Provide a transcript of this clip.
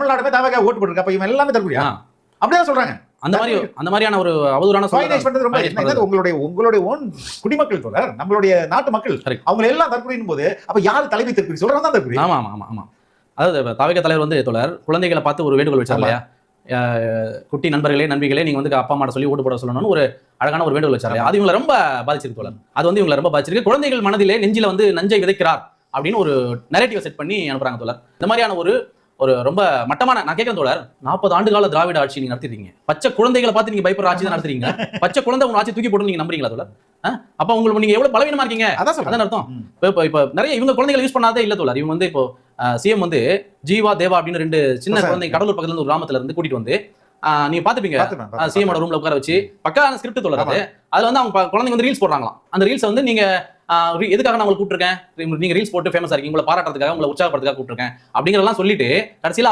தமிழ்நாடுமே தாவக ஓட்டு போட்டுருக்கு. அப்ப இவன் எல்லாமே தற்கொலையா? அப்படிதான் சொல்றாங்க. அந்த மாதிரியான ஒரு அவதூறான பண்றது ரொம்ப உங்களுடைய ஓன் குடிமக்கள் தோழர், நம்மளுடைய நாட்டு மக்கள், அவங்க எல்லாம் தற்கொலையின் போது அப்ப யாரு தலைமை தற்கொலை சொல்றாங்க தான் தற்கொலை. ஆமா ஆமா ஆமா. அதாவது தாவேகா தலைவர் வந்து தோழர் குழந்தைகளை பார்த்து ஒரு வேண்டுகோள் வச்சார் இல்லையா, குட்டி நண்பர்களே நண்பிகளே நீங்க வந்து அப்பா அம்மா சொல்லி ஓட்டு போட சொல்லணும்னு ஒரு அழகான ஒரு வேண்டுகோள் வச்சாரு. அது இவங்களை ரொம்ப பாதிச்சிருக்கு தோழர். அது வந்து இவங்களை ரொம்ப பாதிச்சிருக்கு. குழந்தைகள் மனதிலே நெஞ்சில வந்து நஞ்சை விதைக்கிறார் அப்படின்னு ஒரு நரேட்டிவ் செட் பண்ணி அனுப்புறாங்க தோழர். இந்த மாதிரியான ஒரு ரொம்ப மட்டமான, நான் கேட்கிறேன் தோழர், 40 ஆண்டு கால திராவிட ஆட்சி நீங்க நடத்திருக்கீங்க. பச்சை குழந்தைகளை பார்த்து நீங்க பயப்படுற ஆட்சி தான் நடத்துறீங்க. பச்சை குழந்தை உங்க ஆட்சி தூக்கி போட்டு நீங்க நம்புறீங்களா தோழர்? அப்ப உங்களுக்கு நீங்க எவ்வளவு பலவீனமா இருக்கீங்க அதான் அர்த்தம். இப்ப நிறைய இவங்க குழந்தைகளை யூஸ் பண்ணாதே இல்ல தோழர். இவங்க வந்து இப்போ சிஎம் வந்து ஜீவா தேவா அப்படின்னு 2 சின்ன குழந்தை கடலூர் பக்கத்துல இருந்து ஒரு கிராமத்துல இருந்து கூட்டிட்டு வந்து நீங்க பாத்துப்பீங்க சிஎமோட ரூம்ல உட்கார வச்சு பக்கான ஸ்கிரிப்ட் தோழர். அதுல வந்து அவங்க குழந்தைங்க வந்து ரீல்ஸ் போடுறாங்களாம். அந்த ரீல்ஸ் வந்து நீங்க எதுக்காக நான் உங்களை கூப்பிட்டுருக்கேன், நீங்க ரீல்ஸ் போட்டு ஃபேமஸா இருக்கீங்க, உங்களை பாராட்டுறதுக்காக, உங்களை உற்சாகப்படுறதுக்காக கூப்பிட்டுருக்கேன் அப்படிங்கிறதெல்லாம் சொல்லிட்டு கடைசியில